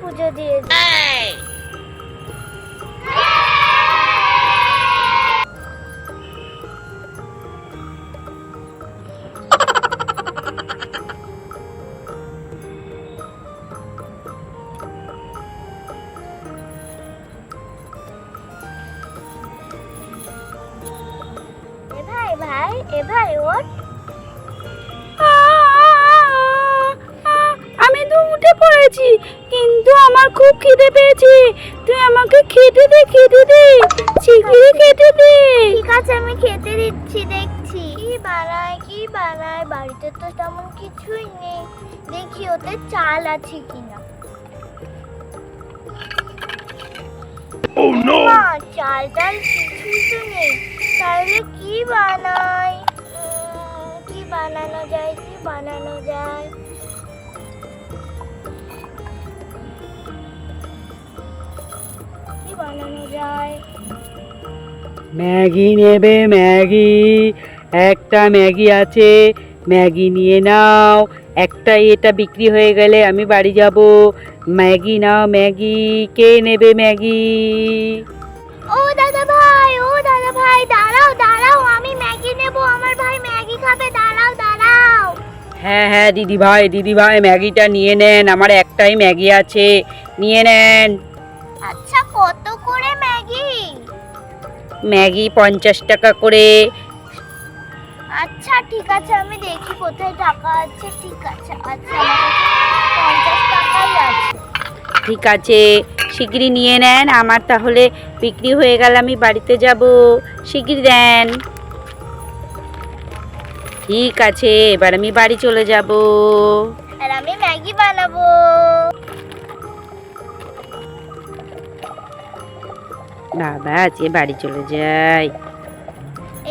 পুজো দিয়ে দিই। এ ভাই ওঠ। আমি তো উঠে পড়েছি, কিন্তু আমার খুব খিদে পেয়েছে। তুই আমাকে খেতে দে, শিগগিরই খেতে দে। ঠিক আছে, আমি খেতে দিচ্ছি। দেখছি কি বানায় বাড়িতে তো তেমন কিছুই নেই। দেখি ওতে চাল আছে কিনা। চাল ডাল কিছুই তো নেই, তাহলে কি বানাই? কি বানানো যায়? ম্যাগি নেবে? ম্যাগি, একটা ম্যাগি আছে, ম্যাগি নিয়ে নাও। একটা এটা বিক্রি হয়ে গেলে আমি বাড়ি যাব। ম্যাগি নাও, ম্যাগি। কে নেবে ম্যাগি? ও দাদা ভাই, দাঁড়াও, আমি ম্যাগি নেব। আমার ভাই ম্যাগি খাবে। দাঁড়াও। হ্যাঁ দিদি ভাই, ম্যাগিটা নিয়ে নেন। আমার একটাই ম্যাগি আছে, নিয়ে নেন। আচ্ছা, কত করে ম্যাগি? ম্যাগি 50 টাকা করে। আচ্ছা ঠিক আছে, আমি দেখি কোথায় টাকা আছে। ঠিক আছে, আচ্ছা আমার কাছে 50 টাকাই আছে। ঠিক আছে, শিগগিরই নিয়ে নেন। আমার তাহলে বিক্রি হয়ে গেল, আমি বাড়িতে যাব। শিগগিরই দেন। ঠিক আছে, এবার আমি বাড়ি চলে যাব। আর আমি ম্যাগি বানাবো। বাবা, আজকে বাড়ি চলে যাই।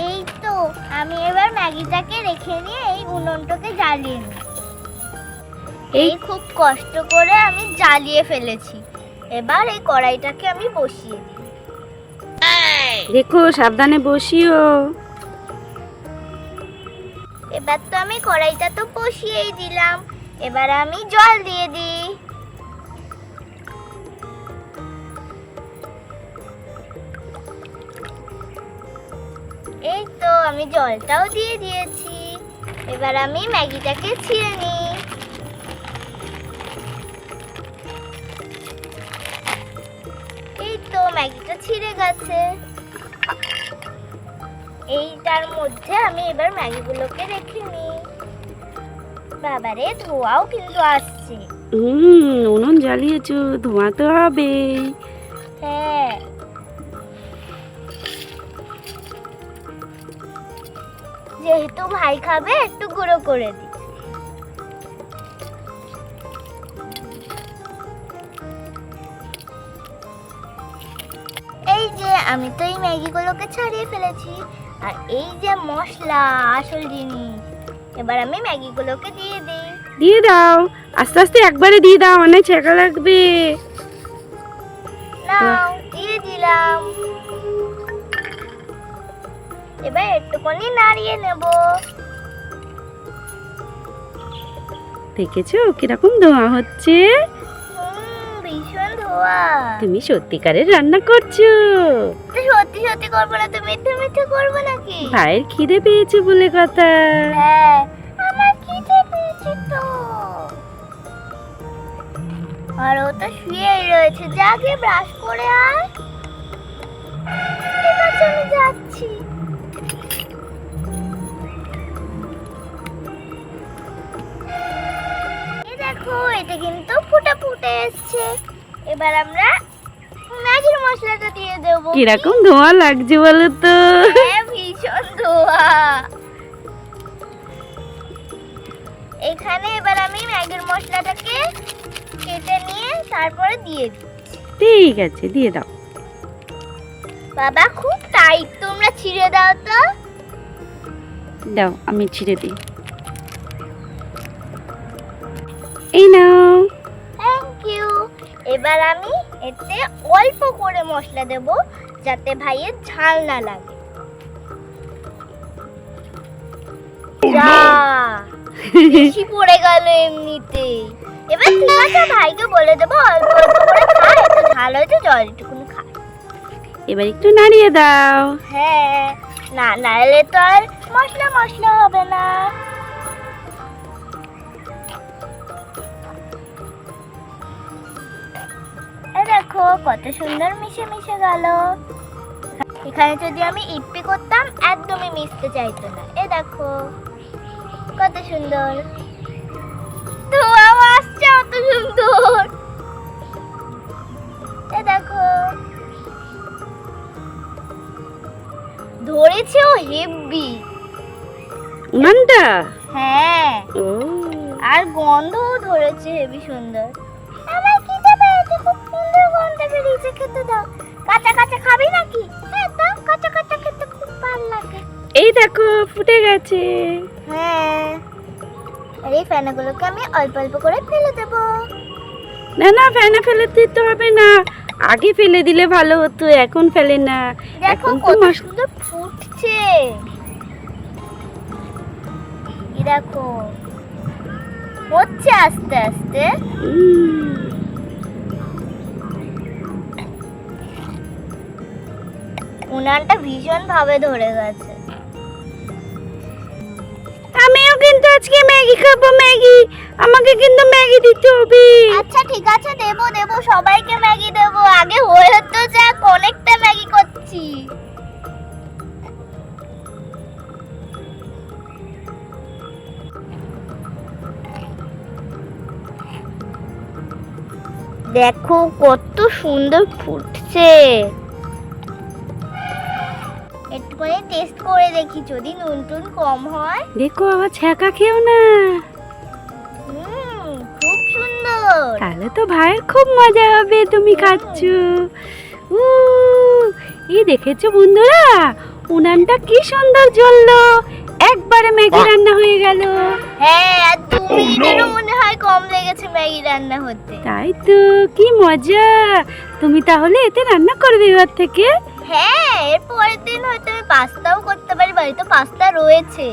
এই তো, আমি এবার ম্যাগিটাকে রেখে নিয়ে এই উনুনটাকে জ্বালিয়ে নিই। এই খুব কষ্ট করে আমি জ্বালিয়ে ফেলেছি। এবার এই কড়াইটাকে আমি বসিয়ে দিই। দেখো, সাবধানে বসিও। এবার তো আমি কড়াইটা তো বসিয়েই দিলাম। এবার আমি জল দিয়ে দিই। এই তো, আমি জলটাও দিয়ে দিয়েছি। এবার আমি ম্যাগিটাকে ছিঁড়ে নিই। এই তো, ম্যাগিটা ছিঁড়ে গেছে। এইটার মধ্যে আমি এবার ম্যাগিগুলোকে রেখে নিই। বাবারে, ধোঁয়াও কিন্তু আসছে। উনুন জ্বালিয়েছো, ধোঁয়া তো হবে। হ্যাঁ, যেহেতু ভাই খাবে, একটু গুঁড়ো করে দিই। এই যে, আমি তো এই ম্যাগিগুলোকে ছাড়িয়ে ফেলেছি। আর এই যে মশলা, আসল জিনিস। এবার আমি ম্যাগিগুলোকে দিয়ে দিই। দিয়ে দাও, আস্তে আস্তে একবারে দিয়ে দাও, অনেক ছেঁকা লাগবে। নাও, দিয়ে দিলাম। এবার একটুখানি নাড়িয়ে নেব। দেখেছো কিরকম ধোঁয়া হচ্ছে? ভীষণ ধোঁয়া। তুমি সত্যিকারের রান্না করছো? সত্যি করবো না, তুমি মিথ্যে করবো নাকি? ভাইয়ের খিদে পেয়েছে বলে কথা। হ্যাঁ, আমার খিদে পেয়েছে তো। আর ও তো শুয়েই রয়েছে। যা গিয়ে ব্রাশ করে আয়। ঠিক আছে, আমি যাচ্ছি। এই দেখো, এটা কিন্তু ফুটে এসছে। এবার আমরা ম্যাগির মশলাটা দিয়ে দেবো। কিরকম ধোঁয়া লাগছে বলো তো? হ্যাঁ, ভীষণ ধোঁয়া। এখানে এবার আমি ম্যাগির মশলাটাকে কেটে নিয়ে তারপরে দিয়ে দিই। ঠিক আছে, দিয়ে দাও। বাবা, খুব টাইট, তোমরা ছিঁড়ে দাও তো। দাও, আমি ছিঁড়ে দিই। এই নাও। Thank you. এবার আমি এতে অল্প করে মশলা দেব, যাতে ভাইয়ের ঝাল না লাগে। যা, বেশি পড়ে গেল এমনিতেই। এবার ঠিক আছে, ভাইকে বলে দেবো অল্প অল্প করে খা, একটু ঝাল হয়েছে, জল একটুকুনি খা। এবার একটু নাড়িয়ে দাও। হ্যাঁ, না নাড়লে তো আর মশলা মশলা হবে না। দেখো কত সুন্দর মিশে মিশে গেল। এখানে যদি আমি ইপ্পি করতাম একদমই মিশতে চাইতো না। দেখো কত সুন্দর ধোঁয়া আসছে, কত সুন্দর। দেখো ধরেছেও হেভি উনানটা। হ্যাঁ, ও আর গন্ধও ধরেছে হেভি সুন্দর। আমার খিদে পেয়েছে, খুব সুন্দর গন্ধ বেরিয়েছে, খেতে দাও। কাঁচা কাঁচা খাবি নাকি? হ্যাঁ দাও, কাঁচা কাঁচা খেতে খুব ভালো লাগে। এই দেখো ফুটে গেছে। হ্যাঁ, আর এই ফেনাগুলোকে আমি অল্প অল্প করে ফেলে দেব। না না, ফেনা ফেলে দিতে হবে না, আগে ফেলে দিলে ভালো হতো, এখন ফেলে না। দেখো এখন তো কত সুন্দর ফুটছে। এই দেখো হচ্ছে আস্তে আস্তে। উনানটা ভীষণ ভাবে ধরে গেছে। আমিও কিন্তু আজকে ম্যাগি খাবো, ম্যাগি, আমাকে কিন্তু ম্যাগি দিতে হবে। আচ্ছা ঠিক আছে, দেবো দেবো, সবাইকে ম্যাগি দেবো। আগে হয়ে তো যাক, অনেকটা ম্যাগি করছি। দেখো কত সুন্দর ফুটছে। একটুখানি টেস্ট করে দেখি, যদি নুন টুন কম হয়। দেখো আবার ছ্যাঁকা খেও না, খুব সুন্দর। তাহলে তো ভাইয়ের খুব মজা হবে, তুমি খাচ্ছ। এই দেখেছো বন্ধুরা, উনানটা কি সুন্দর জ্বললো, একবারে ম্যাগি রান্না হয়ে গেল। হ্যাঁ, আর 2 মিনিটেরও মনে হয় কম লেগেছে ম্যাগি রান্না হতে। তাই তো, কি মজা। তুমি তাহলে এতে রান্না করবে এবার থেকে? হ্যাঁ, এর পরের দিন হয়তো আমি পাস্তাও করতে পারি, বাড়িতে পাস্তা রয়েছে।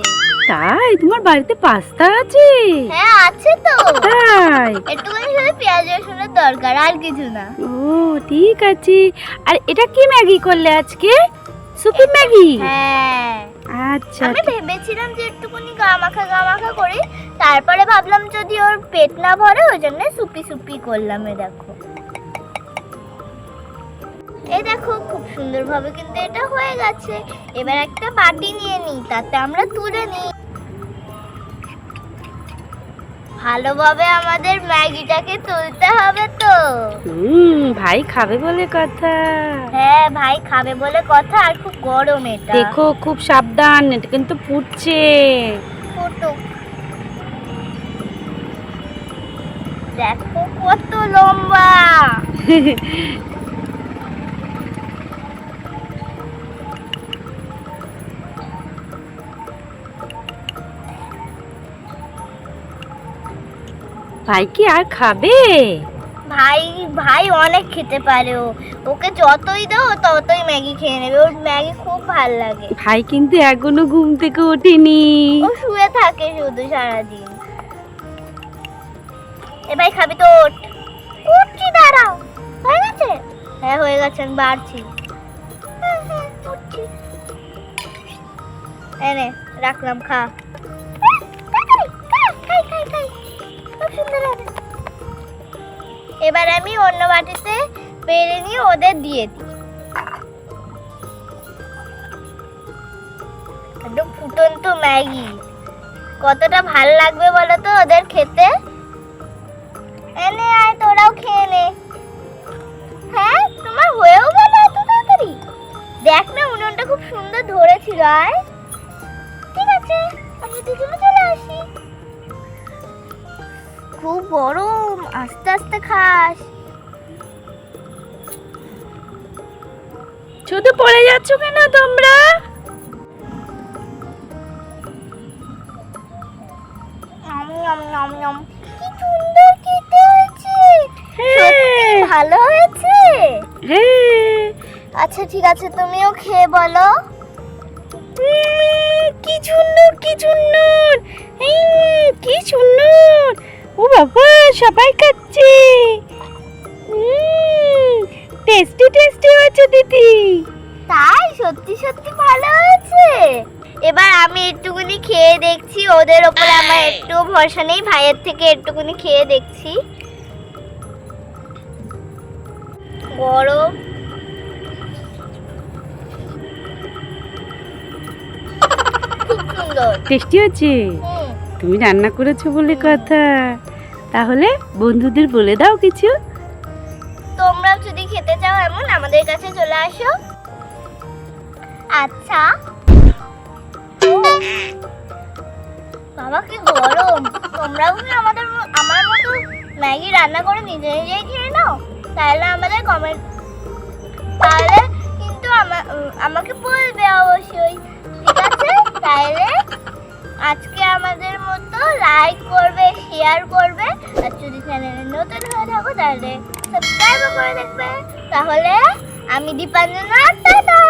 তাই, তোমার বাড়িতে পাস্তা আছে? হ্যাঁ আছে তো। তাই, একটুখানি শুধু পেঁয়াজ রসুনের দরকার, আর কিছু না। ও ঠিক আছে। আর এটা কি ম্যাগি করলে আজকে? Soupy Maggi? হ্যাঁ, আচ্ছা, আমি ভেবেছিলাম যে একটুখানি গামাখা করি, তারপরে ভাবলাম যদি ওর পেট না ভরে, ওই জন্য সুপি সুপি করলাম। এই দেখো খুব সুন্দরভাবে কিন্তু এটা হয়ে গেছে। এবার একটা বাটি নিয়ে নিই, তাতে আমরা তুলে নিই। ভালোভাবে আমাদের ম্যাগিটাকে তুলতে হবে তো। ভাই খাবে বলে কথা। হ্যাঁ, ভাই খাবে বলে কথা, আর খুব গরম এটা। দেখো খুব সাবধান, এটা কিন্তু ফুটছে। ফুটুক। দেখো কত লম্বা। ভাই কি আর খাবে? ভাই ভাই অনেক খেতে পারে, ওকে যতই দাও ততই ম্যাগি খেয়ে নেবে, ওর ম্যাগি খুব ভালো লাগে। ভাই কিন্তু এখনো ঘুম থেকে ওঠেনি, ও শুয়ে থাকে শুধু সারাদিন। ভাই খাবি তো? উঠছি, দাঁড়াও। হয়ে গেছে? হ্যাঁ হয়ে গেছে, আমি বাড়ছি। উঠছি, এনে রাখলাম, খা। খুব সুন্দর হবে। এবার আমি অন্য বাটিতে বেড়ে নিয়ে ওদের দিয়ে দিই। একদম ফুটন্ত ম্যাগি, কতটা ভাল লাগবে বলো তো ওদের খেতে। এনে আয়, তোরাও খেয়ে নে। হ্যাঁ, তোমার হয়েও গেল এত তাড়াতাড়ি। দেখ না, উনুনটা খুব সুন্দর ধরেছিল। আয়, ঠিক আছে, আমি দুজনে চলে আসি। খুব গরম, আস্তে আস্তে খাস। শুধু পড়ে যাচ্ছ কেন তোমরা? কি সুন্দর খেতে হয়েছে, সত্যি ভালো হয়েছে। হ্যাঁ, আচ্ছা ঠিক আছে, তুমিও খেয়ে বলো। কি সুন্দর, কি সুন্দর, কি সুন্দর। ও বাবা, সবাই খাচ্ছে। টেস্টি টেস্টি হয়েছে দিদি। তাই সত্যি সত্যি ভালো হয়েছে। এবার আমি একটুখানি খেয়ে দেখছি, ওদের ওপরে আমার একটু ভরসা নেই, ভাইয়ের থেকে একটুখানি খেয়ে দেখছি। গরম, খুব সুন্দর। টেস্টি হয়েছে? হুম, তুমি রান্না করেছো বলে কথা। তাহলে বন্ধুদের বলে দাও কিছু। তোমরাও যদি খেতে চাও এমন আমাদের কাছে চলে আসো। আচ্ছা বাবা কি গরম। তোমরাও কি আমার মতো ম্যাগি রান্না করে নিজে নিজেই খেয়ে নাও? তাহলে আমাদের কমেন্ট, তাহলে কিন্তু আমাকে বলবে অবশ্যই, ঠিক আছে? তাহলে আজকে আমাদের মতো লাইক করবে, শেয়ার করবে, আর যদি চ্যানেলে নতুন হয়ে থাকো তাহলে সাবস্ক্রাইবও করে দেখবে। তাহলে আমি দীপাঞ্জনা, টাটা।